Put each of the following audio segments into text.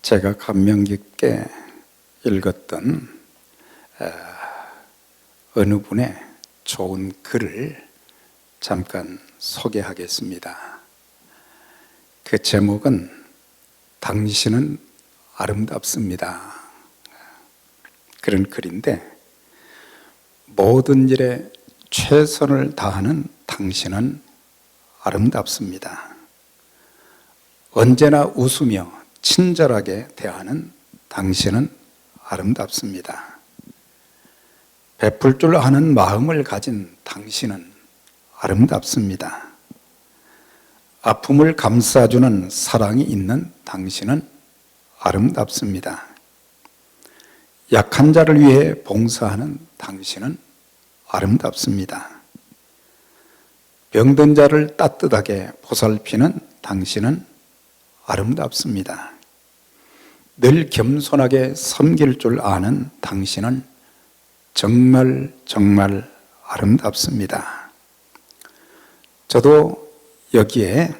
제가 감명 깊게 읽었던 어느 분의 좋은 글을 잠깐 소개하겠습니다. 그 제목은 당신은 아름답습니다. 그런 글인데, 모든 일에 최선을 다하는 당신은 아름답습니다. 언제나 웃으며 친절하게 대하는 당신은 아름답습니다. 베풀 줄 아는 마음을 가진 당신은 아름답습니다. 아픔을 감싸주는 사랑이 있는 당신은 아름답습니다. 약한 자를 위해 봉사하는 당신은 아름답습니다. 병든 자를 따뜻하게 보살피는 당신은 아름답습니다. 늘 겸손하게 섬길 줄 아는 당신은 정말 아름답습니다. 저도 여기에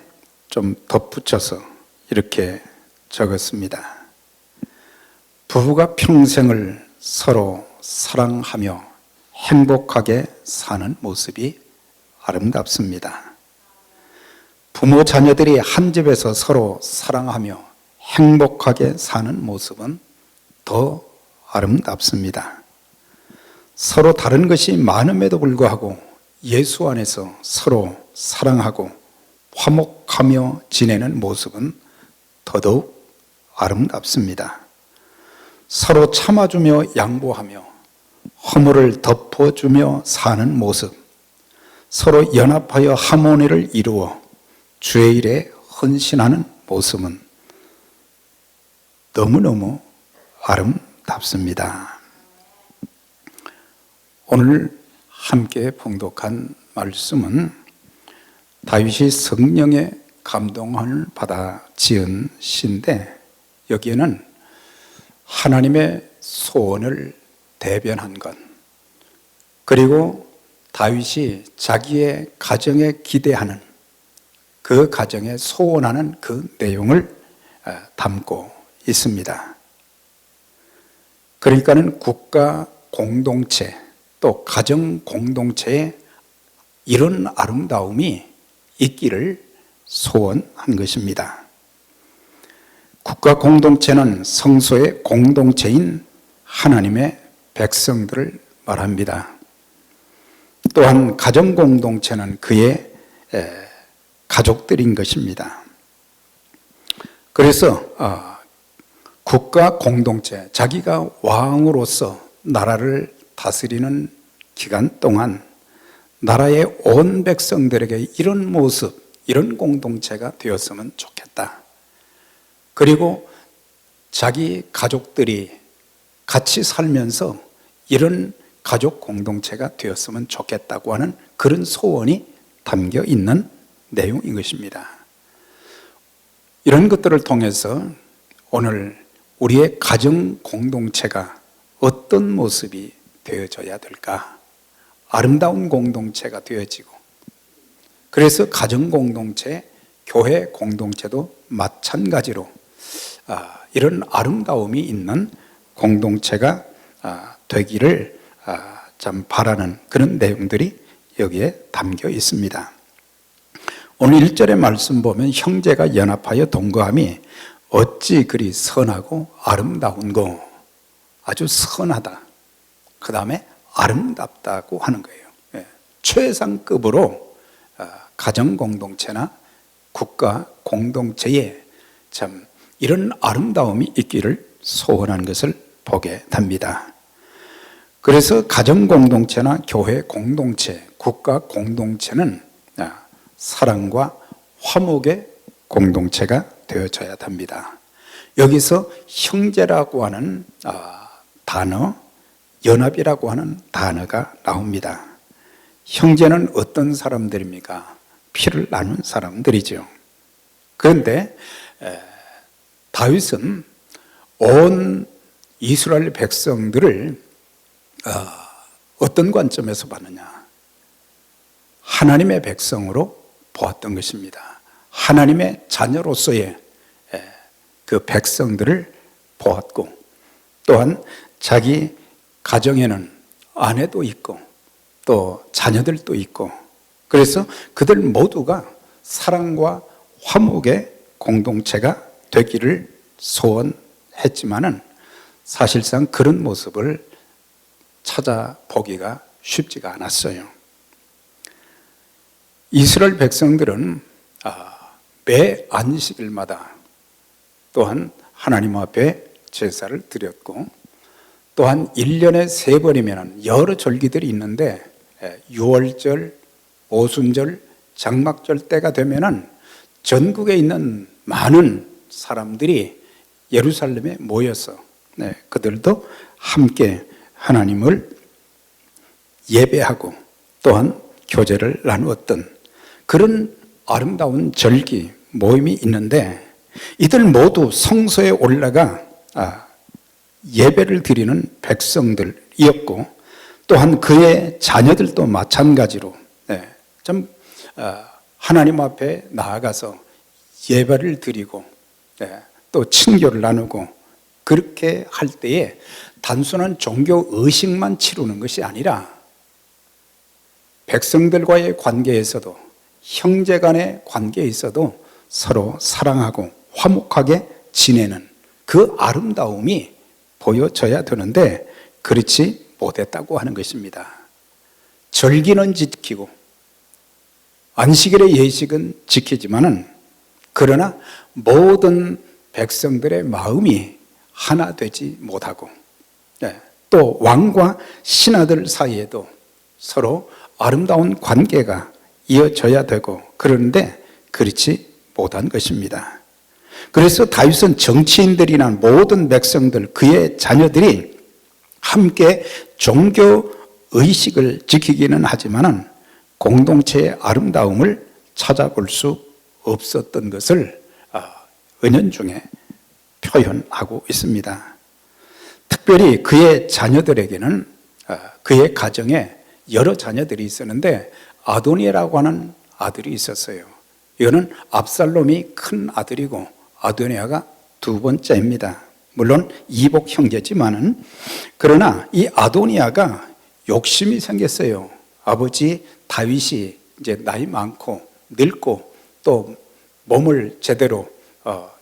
좀 덧붙여서 이렇게 적었습니다. 부부가 평생을 서로 사랑하며 행복하게 사는 모습이 아름답습니다. 부모 자녀들이 한 집에서 서로 사랑하며 행복하게 사는 모습은 더 아름답습니다. 서로 다른 것이 많음에도 불구하고 예수 안에서 서로 사랑하고 화목하며 지내는 모습은 더더욱 아름답습니다. 서로 참아주며 양보하며 허물을 덮어주며 사는 모습, 서로 연합하여 하모니를 이루어 주의 일에 헌신하는 모습은 너무너무 아름답습니다. 오늘 함께 봉독한 말씀은 다윗이 성령의 감동을 받아 지은 시인데, 여기에는 하나님의 소원을 대변한 것, 그리고 다윗이 자기의 가정에 기대하는, 그 가정에 소원하는 그 내용을 담고 있습니다. 그러니까는 국가 공동체, 또 가정 공동체에 이런 아름다움이 있기를 소원한 것입니다. 국가 공동체는 성소의 공동체인 하나님의 백성들을 말합니다. 또한 가정 공동체는 그의 가족들인 것입니다. 그래서 국가 공동체, 자기가 왕으로서 나라를 다스리는 기간 동안 나라의 온 백성들에게 이런 모습, 이런 공동체가 되었으면 좋겠다. 그리고 자기 가족들이 같이 살면서 이런 가족 공동체가 되었으면 좋겠다고 하는 그런 소원이 담겨 있는 내용인 것입니다. 이런 것들을 통해서 오늘 우리의 가정 공동체가 어떤 모습이 되어져야 될까? 아름다운 공동체가 되어지고, 그래서 가정 공동체, 교회 공동체도 마찬가지로 이런 아름다움이 있는 공동체가 되기를 참 바라는 그런 내용들이 여기에 담겨 있습니다. 오늘 1절의 말씀 보면 형제가 연합하여 동거함이 어찌 그리 선하고 아름다운고, 아주 선하다, 그 다음에 아름답다고 하는 거예요. 최상급으로 가정 공동체나 국가 공동체에 참 이런 아름다움이 있기를 소원한 것을 보게 됩니다. 그래서 가정 공동체나 교회 공동체, 국가 공동체는 사랑과 화목의 공동체가 되어져야 합니다. 여기서 형제라고 하는 단어, 연합이라고 하는 단어가 나옵니다. 형제는 어떤 사람들입니까? 피를 나눈 사람들이죠. 그런데 다윗은 온 이스라엘 백성들을 어떤 관점에서 봤느냐? 하나님의 백성으로 보았던 것입니다. 하나님의 자녀로서의 그 백성들을 보았고, 또한 자기 가정에는 아내도 있고 또 자녀들도 있고, 그래서 그들 모두가 사랑과 화목의 공동체가 되기를 소원했지만은 사실상 그런 모습을 찾아보기가 쉽지가 않았어요. 이스라엘 백성들은 매 안식일마다 또한 하나님 앞에 제사를 드렸고, 또한 1년에 3번이면 여러 절기들이 있는데 유월절, 오순절, 장막절 때가 되면은 전국에 있는 많은 사람들이 예루살렘에 모여서 그들도 함께 하나님을 예배하고 또한 교제를 나누었던 그런 아름다운 절기 모임이 있는데, 이들 모두 성소에 올라가 예배를 드리는 백성들이었고, 또한 그의 자녀들도 마찬가지로 좀 하나님 앞에 나아가서 예배를 드리고 또 친교를 나누고, 그렇게 할 때에 단순한 종교 의식만 치르는 것이 아니라 백성들과의 관계에서도, 형제 간의 관계에 있어도 서로 사랑하고 화목하게 지내는 그 아름다움이 보여져야 되는데 그렇지 못했다고 하는 것입니다. 절기는 지키고 안식일의 예식은 지키지만은, 그러나 모든 백성들의 마음이 하나 되지 못하고, 또 왕과 신하들 사이에도 서로 아름다운 관계가 이어져야 되고, 그런데 그렇지 못한 것입니다. 그래서 다윗은 정치인들이나 모든 백성들, 그의 자녀들이 함께 종교 의식을 지키기는 하지만은 공동체의 아름다움을 찾아볼 수 없었던 것을 은연중에 표현하고 있습니다. 특별히 그의 자녀들에게는 그의 가정에 여러 자녀들이 있었는데 아도니아라고 하는 아들이 있었어요. 이거는 압살롬이 큰 아들이고 아도니아가 두 번째입니다. 물론 이복 형제지만은, 그러나 이 아도니아가 욕심이 생겼어요. 아버지 다윗이 이제 나이 많고 늙고 또 몸을 제대로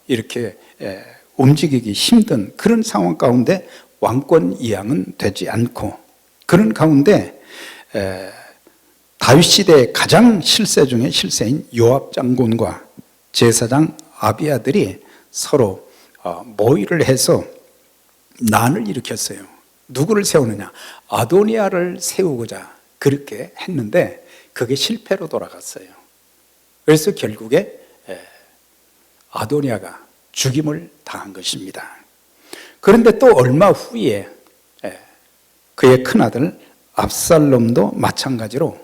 이렇게 움직이기 힘든 그런 상황 가운데 왕권 이양은 되지 않고, 그런 가운데 다윗 시대의 가장 실세 중에 실세인 요압 장군과 제사장 아비아들이 서로 모의를 해서 난을 일으켰어요. 누구를 세우느냐? 아도니아를 세우고자 그렇게 했는데 그게 실패로 돌아갔어요. 그래서 결국에 아도니아가 죽임을 당한 것입니다. 그런데 또 얼마 후에 그의 큰아들 압살롬도 마찬가지로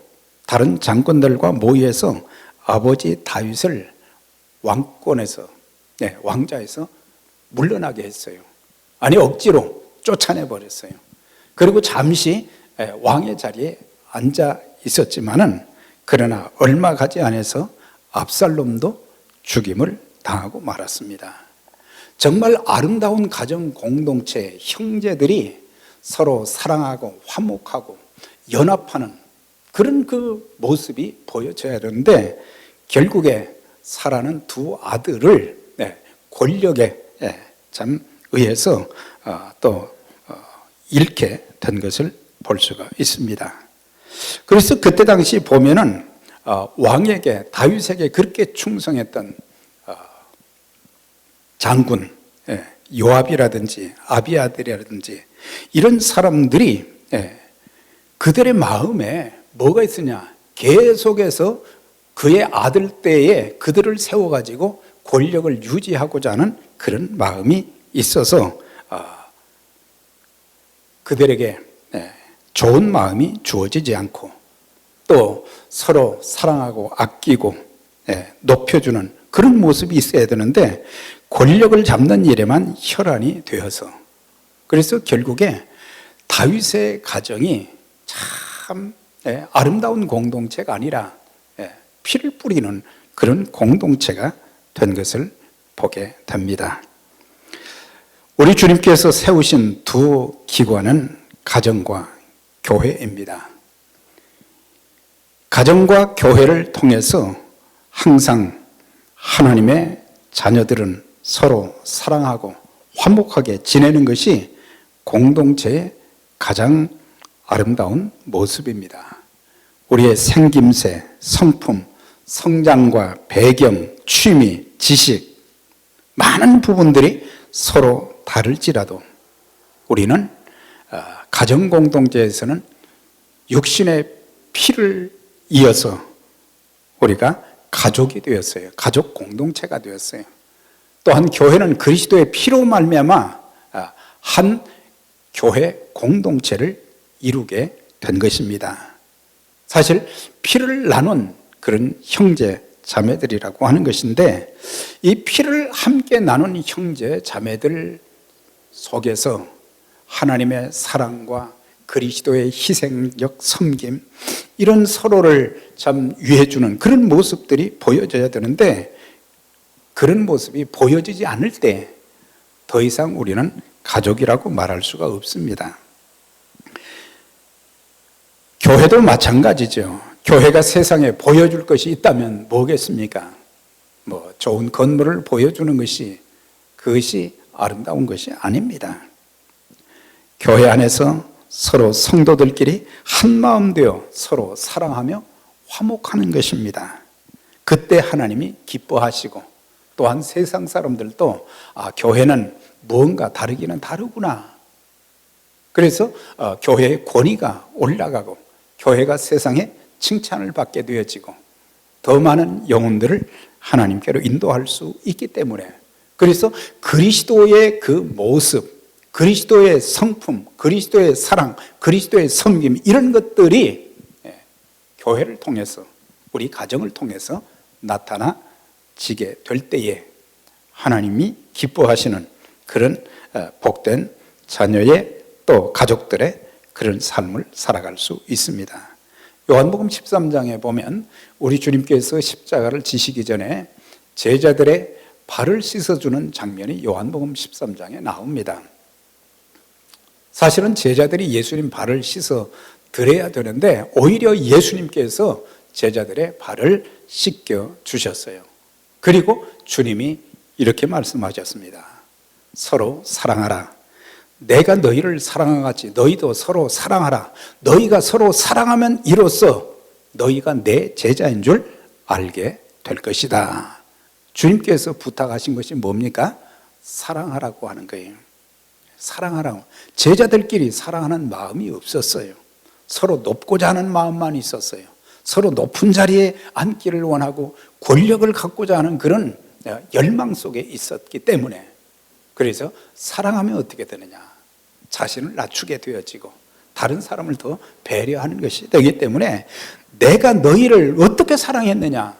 다른 장군들과 모의해서 아버지 다윗을 왕권에서, 왕자에서 물러나게 했어요. 아니, 억지로 쫓아내버렸어요. 그리고 잠시 왕의 자리에 앉아 있었지만은, 그러나 얼마 가지 않아서 압살롬도 죽임을 당하고 말았습니다. 정말 아름다운 가정 공동체, 형제들이 서로 사랑하고 화목하고 연합하는 그런 그 모습이 보여져야 되는데, 결국에 사라는 두 아들을 권력에 참 의해서 또 잃게 된 것을 볼 수가 있습니다. 그래서 그때 당시 보면은 왕에게, 다윗에게 그렇게 충성했던 장군 요압이라든지 아비아들이라든지 이런 사람들이 그들의 마음에 뭐가 있으냐? 계속해서 그의 아들 때에 그들을 세워가지고 권력을 유지하고자 하는 그런 마음이 있어서 그들에게 좋은 마음이 주어지지 않고, 또 서로 사랑하고 아끼고 높여주는 그런 모습이 있어야 되는데 권력을 잡는 일에만 혈안이 되어서, 그래서 결국에 다윗의 가정이 참 아름다운 공동체가 아니라 피를 뿌리는 그런 공동체가 된 것을 보게 됩니다. 우리 주님께서 세우신 두 기관은 가정과 교회입니다. 가정과 교회를 통해서 항상 하나님의 자녀들은 서로 사랑하고 화목하게 지내는 것이 공동체의 가장 아름다운 모습입니다. 우리의 생김새, 성품, 성장과 배경, 취미, 지식, 많은 부분들이 서로 다를지라도 우리는 가정 공동체에서는 육신의 피를 이어서 우리가 가족이 되었어요. 가족 공동체가 되었어요. 또한 교회는 그리스도의 피로 말미암아 한 교회 공동체를 이루게 된 것입니다. 사실 피를 나눈 그런 형제 자매들이라고 하는 것인데, 이 피를 함께 나눈 형제 자매들 속에서 하나님의 사랑과 그리스도의 희생적 섬김, 이런 서로를 참 위해주는 그런 모습들이 보여져야 되는데, 그런 모습이 보여지지 않을 때 더 이상 우리는 가족이라고 말할 수가 없습니다. 교회도 마찬가지죠. 교회가 세상에 보여줄 것이 있다면 뭐겠습니까? 좋은 건물을 보여주는 것이, 그것이 아름다운 것이 아닙니다. 교회 안에서 서로 성도들끼리 한마음 되어 서로 사랑하며 화목하는 것입니다. 그때 하나님이 기뻐하시고, 또한 세상 사람들도 교회는 무언가 다르기는 다르구나. 그래서 교회의 권위가 올라가고 교회가 세상에 칭찬을 받게 되어지고 더 많은 영혼들을 하나님께로 인도할 수 있기 때문에, 그래서 그리스도의 그 모습, 그리스도의 성품, 그리스도의 사랑, 그리스도의 섬김, 이런 것들이 교회를 통해서, 우리 가정을 통해서 나타나지게 될 때에 하나님이 기뻐하시는 그런 복된 자녀의 또 가족들의 그런 삶을 살아갈 수 있습니다. 요한복음 13장에 보면 우리 주님께서 십자가를 지시기 전에 제자들의 발을 씻어주는 장면이 요한복음 13장에 나옵니다. 사실은 제자들이 예수님 발을 씻어 드려야 되는데 오히려 예수님께서 제자들의 발을 씻겨 주셨어요. 그리고 주님이 이렇게 말씀하셨습니다. 서로 사랑하라. 내가 너희를 사랑한 같이 너희도 서로 사랑하라. 너희가 서로 사랑하면 이로써 너희가 내 제자인 줄 알게 될 것이다. 주님께서 부탁하신 것이 뭡니까? 사랑하라고 하는 거예요. 사랑하라고. 제자들끼리 사랑하는 마음이 없었어요. 서로 높고자 하는 마음만 있었어요. 서로 높은 자리에 앉기를 원하고 권력을 갖고자 하는 그런 열망 속에 있었기 때문에, 그래서 사랑하면 어떻게 되느냐? 자신을 낮추게 되어지고 다른 사람을 더 배려하는 것이 되기 때문에, 내가 너희를 어떻게 사랑했느냐?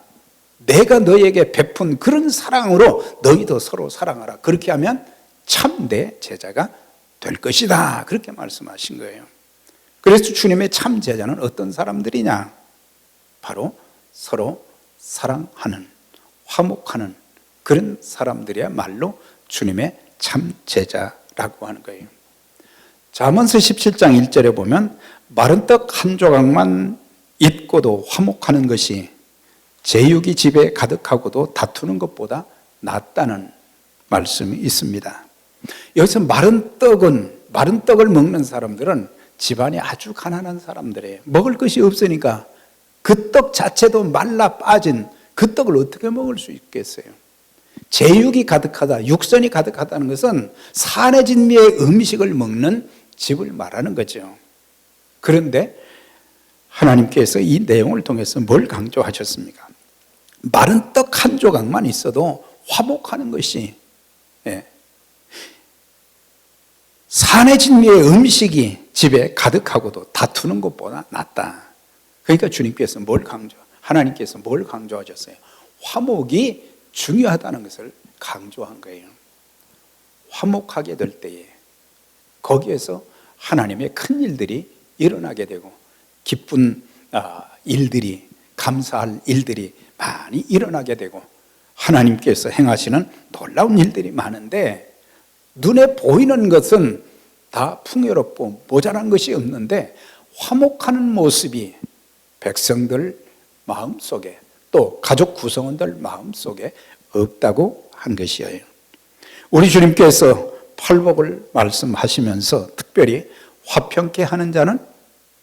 내가 너희에게 베푼 그런 사랑으로 너희도 서로 사랑하라. 그렇게 하면 참 내 제자가 될 것이다. 그렇게 말씀하신 거예요. 그래서 주님의 참 제자는 어떤 사람들이냐? 바로 서로 사랑하는, 화목하는 그런 사람들이야말로 주님의 참 제자라고 하는 거예요. 잠언서 17장 1절에 보면 마른 떡 한 조각만 입고도 화목하는 것이 제육이 집에 가득하고도 다투는 것보다 낫다는 말씀이 있습니다. 여기서 마른 떡을 먹는 사람들은 집안이 아주 가난한 사람들이에요. 먹을 것이 없으니까 그 떡 자체도 말라 빠진 그 떡을 어떻게 먹을 수 있겠어요? 제육이 가득하다, 육선이 가득하다는 것은 산의 진미의 음식을 먹는 집을 말하는 거죠. 그런데 하나님께서 이 내용을 통해서 뭘 강조하셨습니까? 마른 떡 한 조각만 있어도 화목하는 것이, 산의 진미의 음식이 집에 가득하고도 다투는 것보다 낫다. 그러니까 주님께서 하나님께서 뭘 강조하셨어요? 화목이 중요하다는 것을 강조한 거예요. 화목하게 될 때에 거기에서 하나님의 큰 일들이 일어나게 되고 기쁜 일들이, 감사할 일들이 많이 일어나게 되고 하나님께서 행하시는 놀라운 일들이 많은데, 눈에 보이는 것은 다 풍요롭고 모자란 것이 없는데 화목하는 모습이 백성들 마음속에 또 가족 구성원들 마음속에 없다고 한 것이에요. 우리 주님께서 팔복을 말씀하시면서 특별히 화평케 하는 자는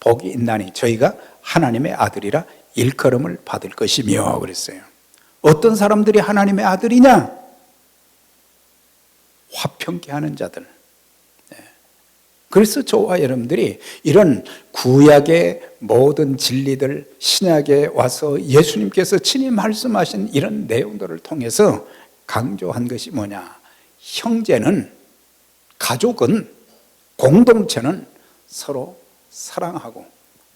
복이 있나니 저희가 하나님의 아들이라 일컬음을 받을 것이며 그랬어요. 어떤 사람들이 하나님의 아들이냐? 화평케 하는 자들. 그래서 저와 여러분들이 이런 구약의 모든 진리들, 신약에 와서 예수님께서 친히 말씀하신 이런 내용들을 통해서 강조한 것이 뭐냐? 형제는, 가족은, 공동체는 서로 사랑하고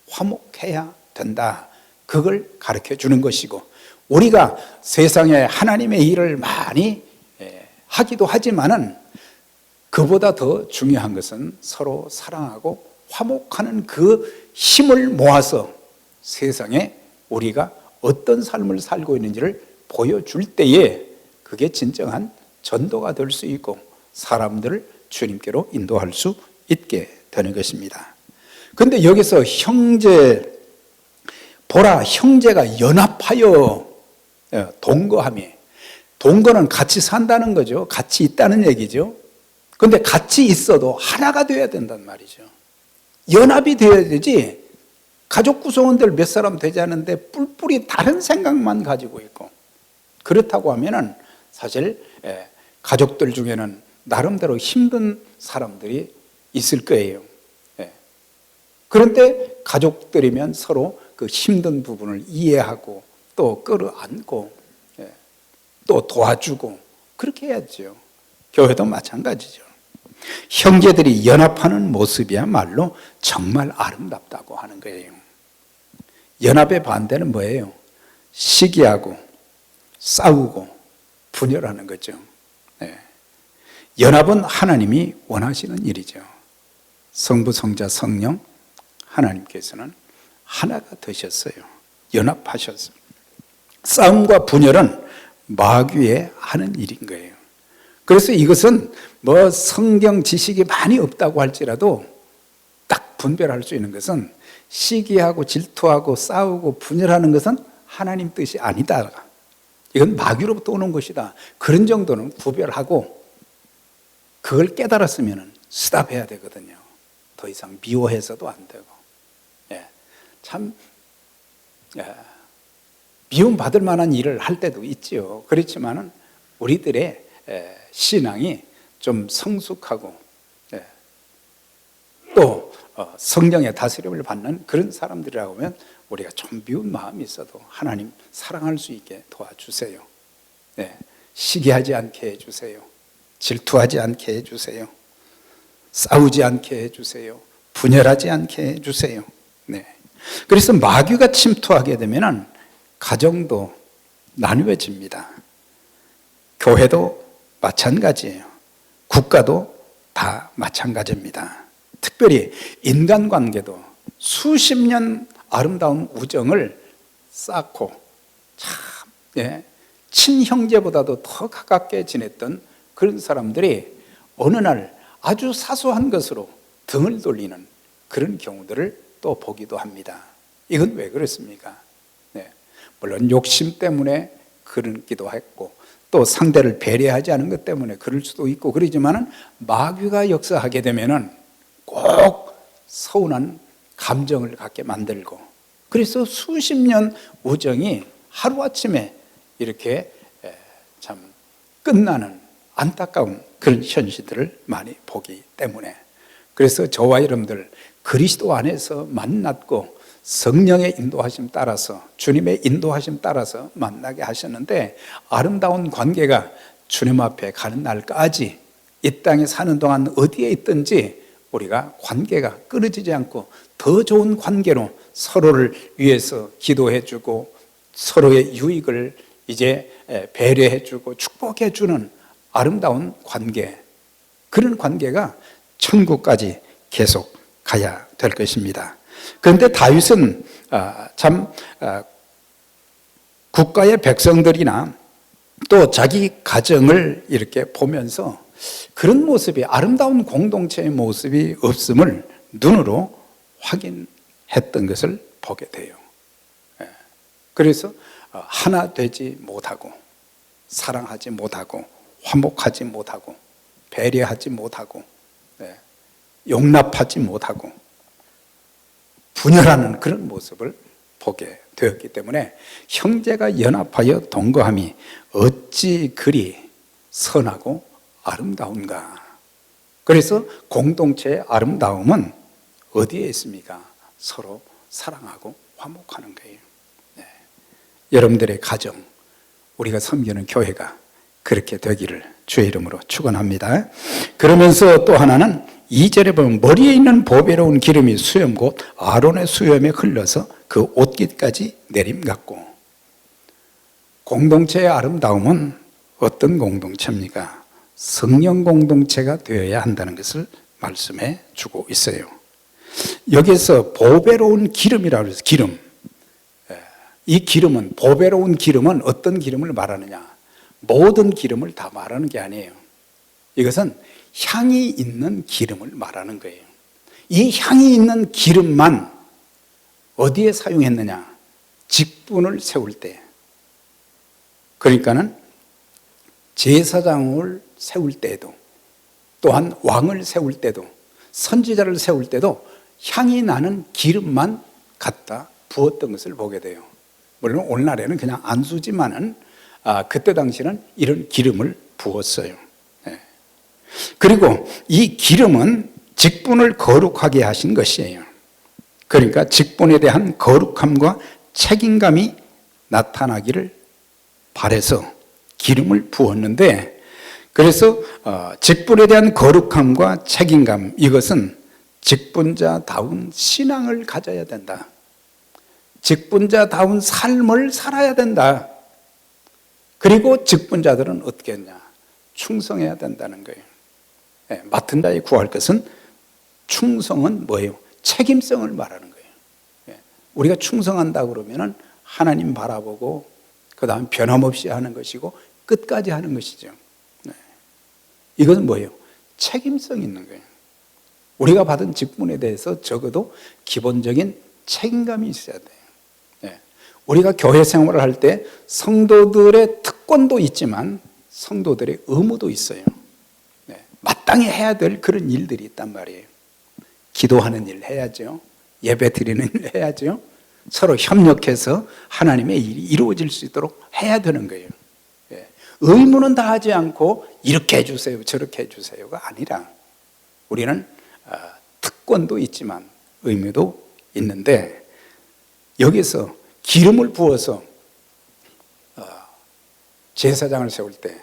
화목해야 된다. 그걸 가르쳐 주는 것이고, 우리가 세상에 하나님의 일을 많이 하기도 하지만은 그보다 더 중요한 것은 서로 사랑하고 화목하는 그 힘을 모아서 세상에 우리가 어떤 삶을 살고 있는지를 보여줄 때에 그게 진정한 전도가 될 수 있고 사람들을 주님께로 인도할 수 있게 되는 것입니다. 그런데 여기서 보라, 형제가 연합하여 동거함이, 동거는 같이 산다는 거죠. 같이 있다는 얘기죠. 그런데 같이 있어도 하나가 되어야 된단 말이죠. 연합이 되어야 되지, 가족 구성원들 몇 사람 되지 않는데 뿔뿔이 다른 생각만 가지고 있고, 그렇다고 하면은 사실 가족들 중에는 나름대로 힘든 사람들이 있을 거예요. 그런데 가족들이면 서로 그 힘든 부분을 이해하고 또 끌어안고 또 도와주고 그렇게 해야죠. 교회도 마찬가지죠. 형제들이 연합하는 모습이야말로 정말 아름답다고 하는 거예요. 연합의 반대는 뭐예요? 시기하고 싸우고 분열하는 거죠. 연합은 하나님이 원하시는 일이죠. 성부, 성자, 성령 하나님께서는 하나가 되셨어요. 연합하셨어요. 싸움과 분열은 마귀의 하는 일인 거예요. 그래서 이것은 뭐 성경 지식이 많이 없다고 할지라도 딱 분별할 수 있는 것은 시기하고 질투하고 싸우고 분열하는 것은 하나님 뜻이 아니다. 이건 마귀로부터 오는 것이다. 그런 정도는 구별하고 그걸 깨달았으면 스탑해야 되거든요. 더 이상 미워해서도 안 되고. 참 미움받을 만한 일을 할 때도 있지요. 그렇지만은 우리들의 신앙이 좀 성숙하고 또 성령의 다스림을 받는 그런 사람들이라고 하면 우리가 좀 미운 마음이 있어도 하나님 사랑할 수 있게 도와주세요. 시기하지 않게 해주세요. 질투하지 않게 해주세요. 싸우지 않게 해주세요. 분열하지 않게 해주세요. 그래서 마귀가 침투하게 되면 가정도 나누어집니다. 교회도 마찬가지예요. 국가도 다 마찬가지입니다. 특별히 인간관계도 수십 년 아름다운 우정을 쌓고 참 친형제보다도 더 가깝게 지냈던 그런 사람들이 어느 날 아주 사소한 것으로 등을 돌리는 그런 경우들을 또 보기도 합니다. 이건 왜 그렇습니까? 물론 욕심 때문에 그러기도 했고 또 상대를 배려하지 않은 것 때문에 그럴 수도 있고 그러지만은 마귀가 역사하게 되면은 꼭 서운한 감정을 갖게 만들고 그래서 수십 년 우정이 하루아침에 이렇게 참 끝나는 안타까운 그런 현실들을 많이 보기 때문에 그래서 저와 여러분들 그리스도 안에서 만났고 성령의 인도하심 따라서 주님의 인도하심 따라서 만나게 하셨는데 아름다운 관계가 주님 앞에 가는 날까지 이 땅에 사는 동안 어디에 있든지 우리가 관계가 끊어지지 않고 더 좋은 관계로 서로를 위해서 기도해주고 서로의 유익을 이제 배려해주고 축복해주는 아름다운 관계, 그런 관계가 천국까지 계속 가야 될 것입니다. 그런데 다윗은 참 국가의 백성들이나 또 자기 가정을 이렇게 보면서 그런 모습이, 아름다운 공동체의 모습이 없음을 눈으로 확인했던 것을 보게 돼요. 그래서 하나 되지 못하고, 사랑하지 못하고, 화목하지 못하고, 배려하지 못하고, 용납하지 못하고 분열하는 그런 모습을 보게 되었기 때문에 형제가 연합하여 동거함이 어찌 그리 선하고 아름다운가. 그래서 공동체의 아름다움은 어디에 있습니까? 서로 사랑하고 화목하는 거예요. 여러분들의 가정, 우리가 섬기는 교회가 그렇게 되기를 주의 이름으로 축원합니다. 그러면서 또 하나는 2절에 보면 머리에 있는 보배로운 기름이 수염 곧 아론의 수염에 흘러서 그 옷깃까지 내림 같고. 공동체의 아름다움은 어떤 공동체입니까? 성령 공동체가 되어야 한다는 것을 말씀해 주고 있어요. 여기서 보배로운 기름이라고 해서 기름, 이 기름은, 보배로운 기름은 어떤 기름을 말하느냐? 모든 기름을 다 말하는 게 아니에요. 이것은 향이 있는 기름을 말하는 거예요. 이 향이 있는 기름만 어디에 사용했느냐? 직분을 세울 때. 그러니까는 제사장을 세울 때에도, 또한 왕을 세울 때도, 선지자를 세울 때도 향이 나는 기름만 갖다 부었던 것을 보게 돼요. 물론 오늘날에는 그냥 안수지만은 그때 당시는 이런 기름을 부었어요. 그리고 이 기름은 직분을 거룩하게 하신 것이에요. 그러니까 직분에 대한 거룩함과 책임감이 나타나기를 바라서 기름을 부었는데, 그래서 직분에 대한 거룩함과 책임감, 이것은 직분자다운 신앙을 가져야 된다. 직분자다운 삶을 살아야 된다. 그리고 직분자들은 어떻게 했냐? 충성해야 된다는 거예요. 맡은 자에 구할 것은, 충성은 뭐예요? 책임성을 말하는 거예요. 우리가 충성한다 그러면은 하나님 바라보고 그 다음 변함없이 하는 것이고 끝까지 하는 것이죠. 이것은 뭐예요? 책임성 있는 거예요. 우리가 받은 직분에 대해서 적어도 기본적인 책임감이 있어야 돼요. 우리가 교회 생활을 할 때 성도들의 특권도 있지만 성도들의 의무도 있어요. 마땅히 해야 될 그런 일들이 있단 말이에요. 기도하는 일 해야죠. 예배 드리는 일 해야죠. 서로 협력해서 하나님의 일이 이루어질 수 있도록 해야 되는 거예요. 의무는 다 하지 않고 이렇게 해주세요, 저렇게 해주세요가 아니라 우리는 특권도 있지만 의무도 있는데, 여기서 기름을 부어서 제사장을 세울 때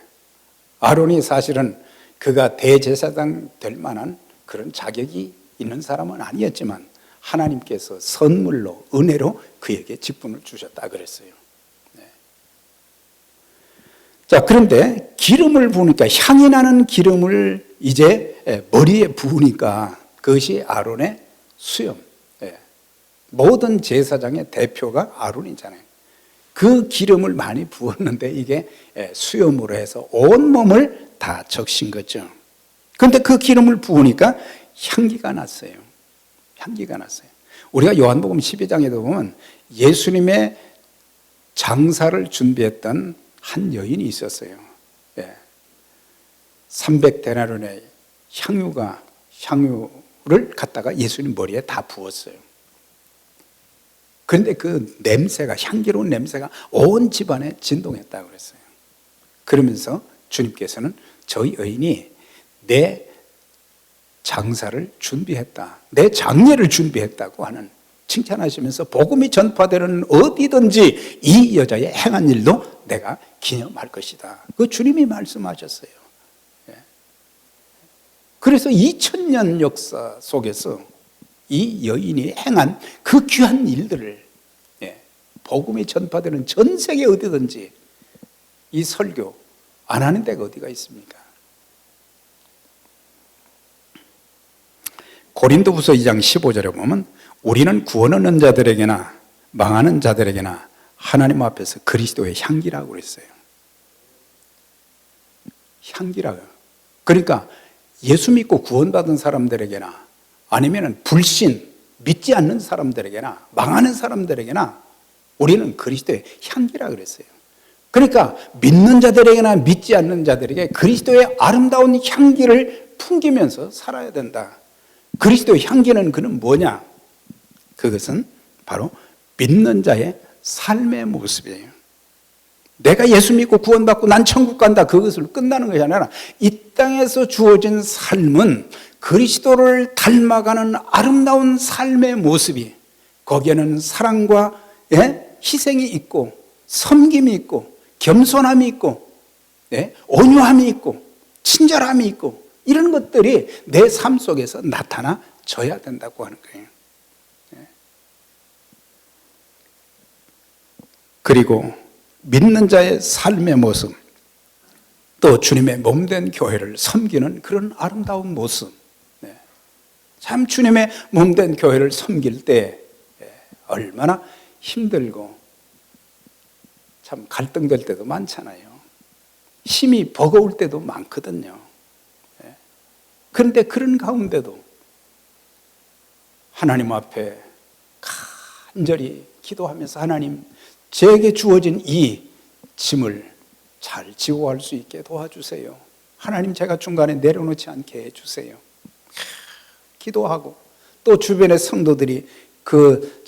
아론이 사실은 그가 대제사장 될 만한 그런 자격이 있는 사람은 아니었지만 하나님께서 선물로, 은혜로 그에게 직분을 주셨다 그랬어요. 자, 그런데 기름을 부으니까, 향이 나는 기름을 이제 머리에 부으니까 그것이 아론의 수염. 모든 제사장의 대표가 아론이잖아요. 그 기름을 많이 부었는데 이게 수염으로 해서 온몸을 다 적신 거죠. 그런데 그 기름을 부으니까 향기가 났어요. 향기가 났어요. 우리가 요한복음 12장에도 보면 예수님의 장사를 준비했던 한 여인이 있었어요. 300데나리온의 향유를 갖다가 예수님 머리에 다 부었어요. 그런데 그 냄새가, 향기로운 냄새가 온 집안에 진동했다고 그랬어요. 그러면서 주님께서는 저 여인이 내 장사를 준비했다, 내 장례를 준비했다고 하는 칭찬하시면서 복음이 전파되는 어디든지 이 여자의 행한 일도 내가 기념할 것이다. 그 주님이 말씀하셨어요. 그래서 2000년 역사 속에서 이 여인이 행한 그 귀한 일들을, 복음이 전파되는 전 세계 어디든지 이 설교 안 하는 데가 어디가 있습니까? 고린도후서 2장 15절에 보면 우리는 구원 얻는 자들에게나 망하는 자들에게나 하나님 앞에서 그리스도의 향기라고 그랬어요. 향기라고요. 그러니까 예수 믿고 구원받은 사람들에게나 아니면 불신, 믿지 않는 사람들에게나 망하는 사람들에게나 우리는 그리스도의 향기라 그랬어요. 그러니까 믿는 자들에게나 믿지 않는 자들에게 그리스도의 아름다운 향기를 풍기면서 살아야 된다. 그리스도의 향기는 그는 뭐냐? 그것은 바로 믿는 자의 삶의 모습이에요. 내가 예수 믿고 구원받고 난 천국 간다, 그것을 끝나는 것이 아니라 이 땅에서 주어진 삶은 그리스도를 닮아가는 아름다운 삶의 모습이, 거기에는 사랑과 희생이 있고 섬김이 있고 겸손함이 있고 온유함이 있고 친절함이 있고 이런 것들이 내 삶 속에서 나타나져야 된다고 하는 거예요. 그리고 믿는 자의 삶의 모습, 또 주님의 몸된 교회를 섬기는 그런 아름다운 모습. 참 주님의 몸된 교회를 섬길 때 얼마나 힘들고 참 갈등될 때도 많잖아요. 힘이 버거울 때도 많거든요. 그런데 그런 가운데도 하나님 앞에 간절히 기도하면서 하나님, 제게 주어진 이 짐을 잘 지고 갈 수 있게 도와주세요. 하나님, 제가 중간에 내려놓지 않게 해주세요. 기도하고 또 주변의 성도들이 그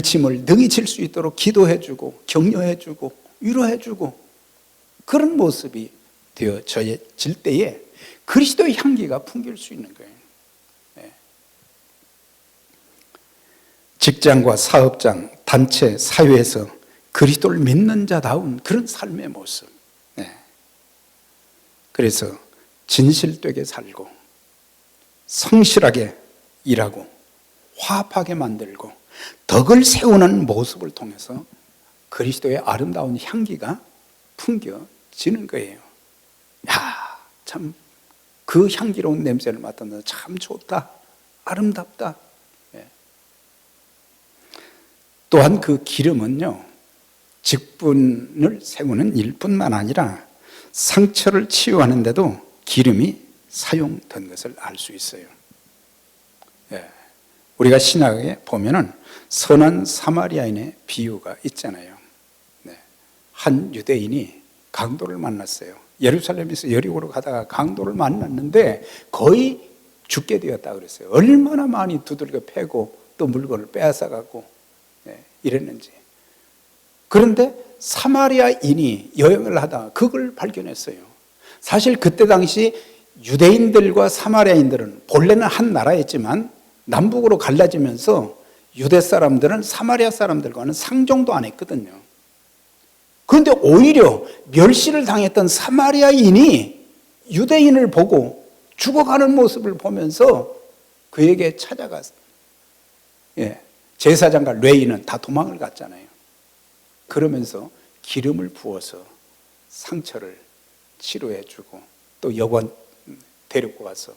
짐을 능히 질 수 있도록 기도해주고 격려해주고 위로해주고 그런 모습이 되어질 때에 그리스도의 향기가 풍길 수 있는 거예요. 직장과 사업장, 단체, 사회에서 그리스도를 믿는 자다운 그런 삶의 모습. 그래서 진실되게 살고 성실하게 일하고 화합하게 만들고 덕을 세우는 모습을 통해서 그리스도의 아름다운 향기가 풍겨지는 거예요. 야, 참 그 향기로운 냄새를 맡으면서 참 좋다, 아름답다. 또한 그 기름은요, 직분을 세우는 일뿐만 아니라 상처를 치유하는 데도 기름이 사용된 것을 알 수 있어요. 우리가 신약에 보면은 선한 사마리아인의 비유가 있잖아요. 한 유대인이 강도를 만났어요. 예루살렘에서 여리고로 가다가 강도를 만났는데 거의 죽게 되었다 그랬어요. 얼마나 많이 두들겨 패고 또 물건을 빼앗아가고 이랬는지. 그런데 사마리아인이 여행을 하다가 그걸 발견했어요. 사실 그때 당시 유대인들과 사마리아인들은 본래는 한 나라였지만 남북으로 갈라지면서 유대 사람들은 사마리아 사람들과는 상종도 안 했거든요. 그런데 오히려 멸시를 당했던 사마리아인이 유대인을 보고 죽어가는 모습을 보면서 그에게 찾아갔어요. 제사장과 레위는 다 도망을 갔잖아요. 그러면서 기름을 부어서 상처를 치료해주고 또 여관 데리고 가서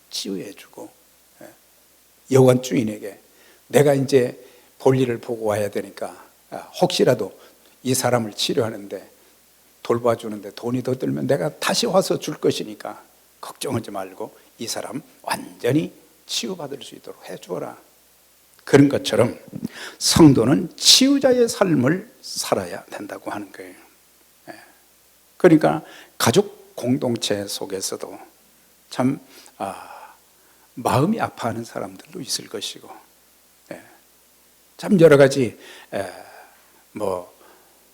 치유해주고, 여관 주인에게 내가 이제 볼일을 보고 와야 되니까 혹시라도 이 사람을 치료하는데 돌봐주는데 돈이 더 들면 내가 다시 와서 줄 것이니까 걱정하지 말고 이 사람 완전히 치유받을 수 있도록 해주어라. 그런 것처럼 성도는 치유자의 삶을 살아야 된다고 하는 거예요. 그러니까 가족 공동체 속에서도 참 마음이 아파하는 사람들도 있을 것이고, 참 여러 가지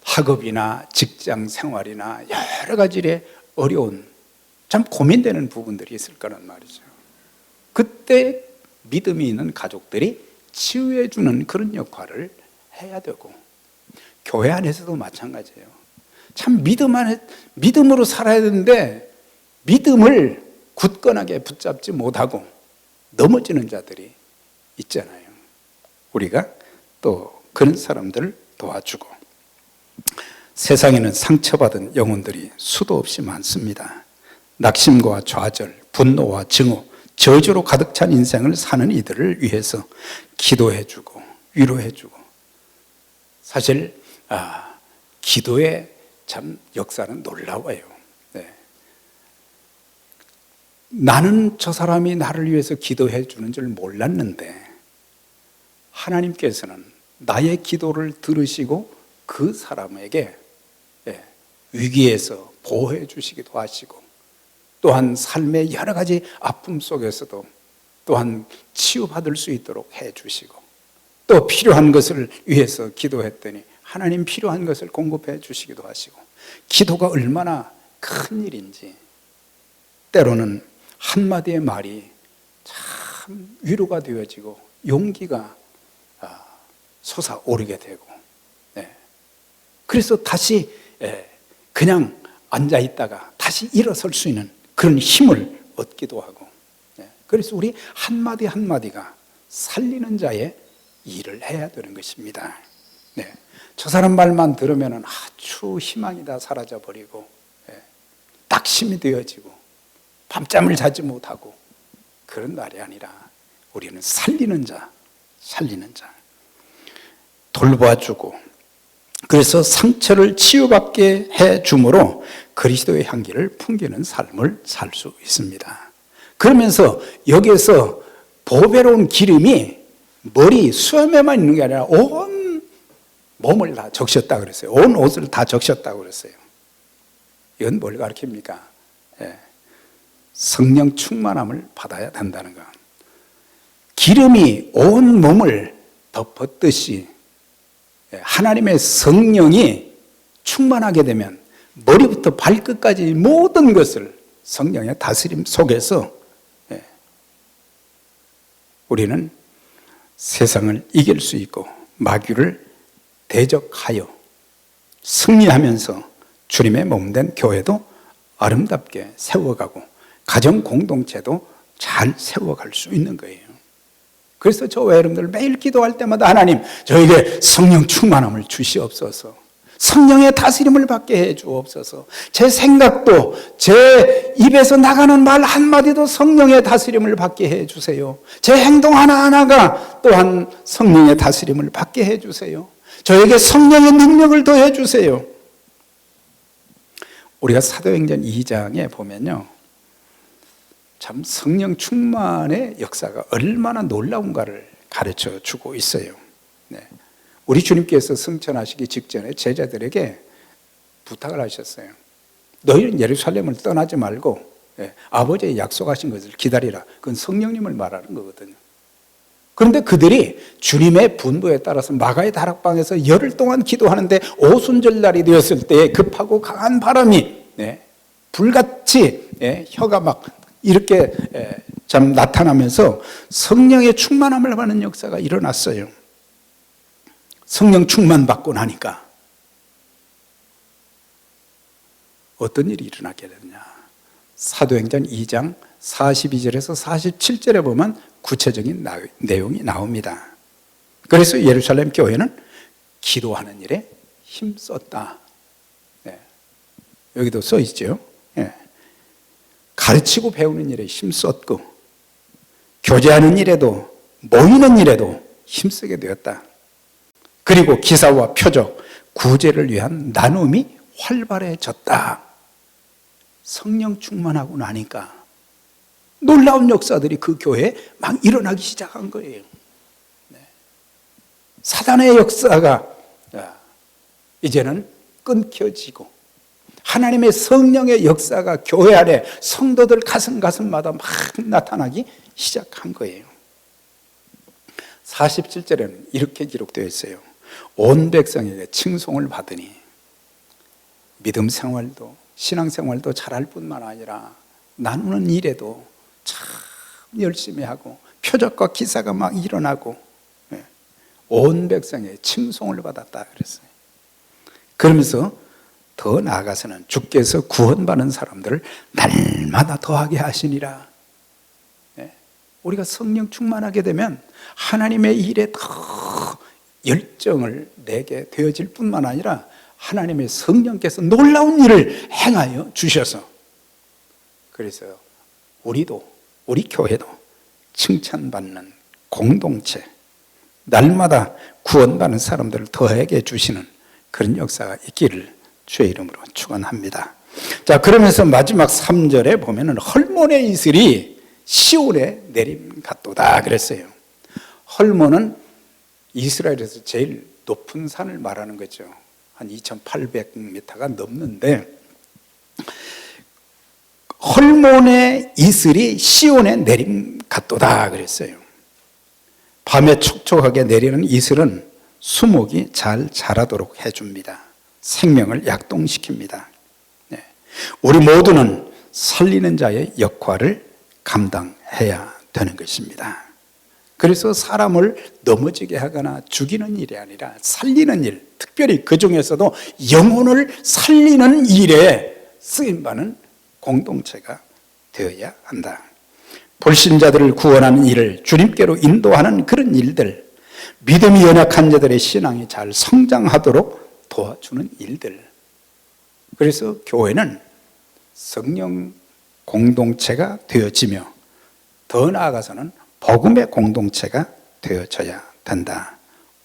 학업이나 직장 생활이나 여러 가지의 어려운 참 고민되는 부분들이 있을 거란 말이죠. 그때 믿음이 있는 가족들이 치유해 주는 그런 역할을 해야 되고, 교회 안에서도 마찬가지예요. 참 믿음으로 살아야 되는데 믿음을 굳건하게 붙잡지 못하고 넘어지는 자들이 있잖아요. 우리가 또 그런 사람들을 도와주고, 세상에는 상처받은 영혼들이 수도 없이 많습니다. 낙심과 좌절, 분노와 증오, 저주로 가득 찬 인생을 사는 이들을 위해서 기도해주고 위로해주고, 사실 기도의 참 역사는 놀라워요. 나는 저 사람이 나를 위해서 기도해 주는 줄 몰랐는데 하나님께서는 나의 기도를 들으시고 그 사람에게 위기에서 보호해 주시기도 하시고, 또한 삶의 여러 가지 아픔 속에서도 또한 치유받을 수 있도록 해 주시고, 또 필요한 것을 위해서 기도했더니 하나님 필요한 것을 공급해 주시기도 하시고, 기도가 얼마나 큰 일인지 때로는 한마디의 말이 참 위로가 되어지고 용기가 솟아오르게 되고, 그래서 다시 그냥 앉아있다가 다시 일어설 수 있는 그런 힘을 얻기도 하고, 그래서 우리 한마디 한마디가 살리는 자의 일을 해야 되는 것입니다. 저 사람 말만 들으면 아주 희망이 다 사라져버리고 낙심이 되어지고 밤잠을 자지 못하고 그런 날이 아니라 우리는 살리는 자, 돌봐주고, 그래서 상처를 치유받게 해줌으로 그리스도의 향기를 풍기는 삶을 살 수 있습니다. 그러면서 여기에서 보배로운 기름이 머리 수염에만 있는 게 아니라 온 몸을 다 적셨다 그랬어요. 온 옷을 다 적셨다고 그랬어요. 이건 뭘 가르칩니까? 성령 충만함을 받아야 된다는 것. 기름이 온 몸을 덮었듯이 하나님의 성령이 충만하게 되면 머리부터 발끝까지 모든 것을 성령의 다스림 속에서 우리는 세상을 이길 수 있고 마귀를 대적하여 승리하면서 주님의 몸된 교회도 아름답게 세워가고 가정 공동체도 잘 세워갈 수 있는 거예요. 그래서 저와 여러분들 매일 기도할 때마다 하나님, 저에게 성령 충만함을 주시옵소서, 성령의 다스림을 받게 해 주옵소서, 제 생각도 제 입에서 나가는 말 한마디도 성령의 다스림을 받게 해 주세요. 제 행동 하나하나가 또한 성령의 다스림을 받게 해 주세요. 저에게 성령의 능력을 더해 주세요. 우리가 사도행전 2장에 보면요, 참 성령 충만의 역사가 얼마나 놀라운가를 가르쳐 주고 있어요. 우리 주님께서 승천하시기 직전에 제자들에게 부탁을 하셨어요. 너희는 예루살렘을 떠나지 말고 아버지의 약속하신 것을 기다리라. 그건 성령님을 말하는 거거든요. 그런데 그들이 주님의 분부에 따라서 마가의 다락방에서 열흘 동안 기도하는데 오순절날이 되었을 때 급하고 강한 바람이 불같이 혀가 막 이렇게 참 나타나면서 성령의 충만함을 받는 역사가 일어났어요. 성령 충만 받고 나니까 어떤 일이 일어나게 되느냐. 사도행전 2장 42절에서 47절에 보면 구체적인 내용이 나옵니다. 그래서 예루살렘 교회는 기도하는 일에 힘썼다. 여기도 써 있죠. 가르치고 배우는 일에 힘썼고, 교제하는 일에도 모이는 일에도 힘쓰게 되었다. 그리고 기사와 표적, 구제를 위한 나눔이 활발해졌다. 성령 충만하고 나니까 놀라운 역사들이 그 교회에 막 일어나기 시작한 거예요. 사단의 역사가 이제는 끊겨지고 하나님의 성령의 역사가 교회 안에 성도들 가슴마다 막 나타나기 시작한 거예요. 47절에는 이렇게 기록되어 있어요. 온 백성에게 칭송을 받으니 믿음 생활도 신앙생활도 잘할 뿐만 아니라 나누는 일에도 참 열심히 하고 표적과 기사가 막 일어나고 온 백성의 칭송을 받았다 그랬어요. 그러면서 더 나아가서는 주께서 구원받는 사람들을 날마다 더하게 하시니라. 우리가 성령 충만하게 되면 하나님의 일에 더 열정을 내게 되어질 뿐만 아니라 하나님의 성령께서 놀라운 일을 행하여 주셔서, 그래서 우리 교회도 칭찬받는 공동체, 날마다 구원받는 사람들을 더하게 해주시는 그런 역사가 있기를 주의 이름으로 축원합니다. 자, 그러면서 마지막 3절에 보면은 헐몬의 이슬이 시온에 내림 같도다 그랬어요. 헐몬은 이스라엘에서 제일 높은 산을 말하는 거죠. 한 2,800m가 넘는데 헐몬의 이슬이 시온에 내림 같도다 그랬어요. 밤에 촉촉하게 내리는 이슬은 수목이 잘 자라도록 해줍니다. 생명을 약동시킵니다. 네. 우리 모두는 살리는 자의 역할을 감당해야 되는 것입니다. 그래서 사람을 넘어지게 하거나 죽이는 일이 아니라 살리는 일, 특별히 그 중에서도 영혼을 살리는 일에 쓰임받는 공동체가 되어야 한다. 불신자들을 구원하는 일을 주님께로 인도하는 그런 일들, 믿음이 연약한 자들의 신앙이 잘 성장하도록 도와주는 일들. 그래서 교회는 성령 공동체가 되어지며 더 나아가서는 복음의 공동체가 되어져야 된다.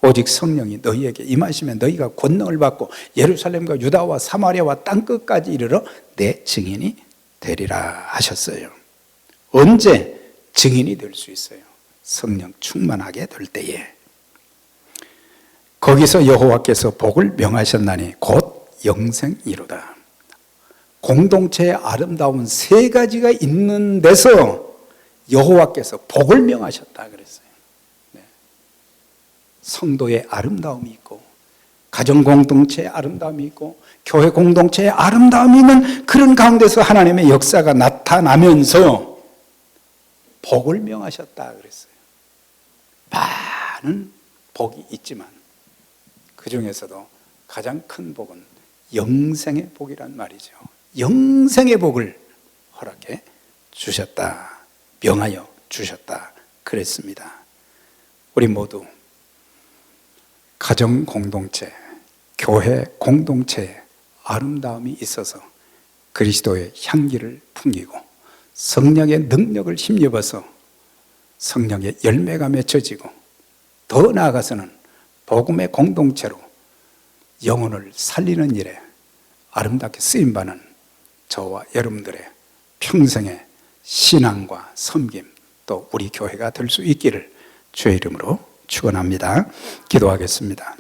오직 성령이 너희에게 임하시면 너희가 권능을 받고 예루살렘과 유다와 사마리아와 땅끝까지 이르러 내 증인이 되리라 하셨어요. 언제 증인이 될 수 있어요? 성령 충만하게 될 때에. 거기서 여호와께서 복을 명하셨나니 곧 영생이로다. 공동체의 아름다운 세 가지가 있는 데서 여호와께서 복을 명하셨다 그랬어요. 네. 성도의 아름다움이 있고 가정 공동체의 아름다움이 있고 교회 공동체의 아름다움이 있는 그런 가운데서 하나님의 역사가 나타나면서 복을 명하셨다 그랬어요. 많은 복이 있지만 그 중에서도 가장 큰 복은 영생의 복이란 말이죠. 영생의 복을 허락해 주셨다. 명하여 주셨다. 그랬습니다. 우리 모두 가정 공동체, 교회 공동체에 아름다움이 있어서 그리스도의 향기를 풍기고 성령의 능력을 힘입어서 성령의 열매가 맺혀지고 더 나아가서는 복음의 공동체로 영혼을 살리는 일에 아름답게 쓰임받는 저와 여러분들의 평생의 신앙과 섬김 또 우리 교회가 될 수 있기를 주의 이름으로 축원합니다. 기도하겠습니다.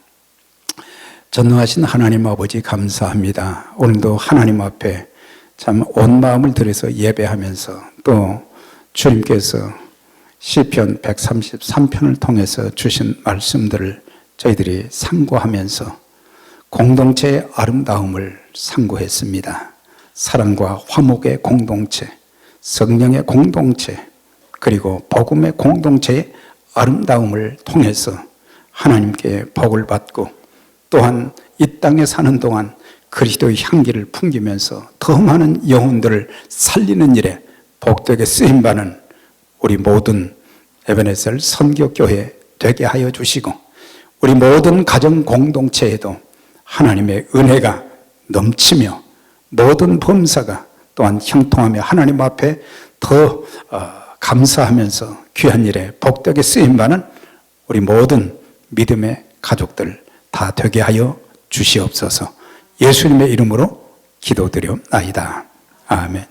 전능하신 하나님 아버지 감사합니다. 오늘도 하나님 앞에 참 온 마음을 들여서 예배하면서 또 주님께서 시편 133편을 통해서 주신 말씀들을 저희들이 상고하면서 공동체의 아름다움을 상고했습니다. 사랑과 화목의 공동체, 성령의 공동체, 그리고 복음의 공동체의 아름다움을 통해서 하나님께 복을 받고 또한 이 땅에 사는 동안 그리스도의 향기를 풍기면서 더 많은 영혼들을 살리는 일에 복되게 쓰임받는 우리 모든 에베네셀 선교교회 되게 하여 주시고 우리 모든 가정 공동체에도 하나님의 은혜가 넘치며 모든 범사가 또한 형통하며 하나님 앞에 더 감사하면서 귀한 일에 복되게 쓰임받는 우리 모든 믿음의 가족들 다 되게 하여 주시옵소서. 예수님의 이름으로 기도드려옵나이다. 아멘.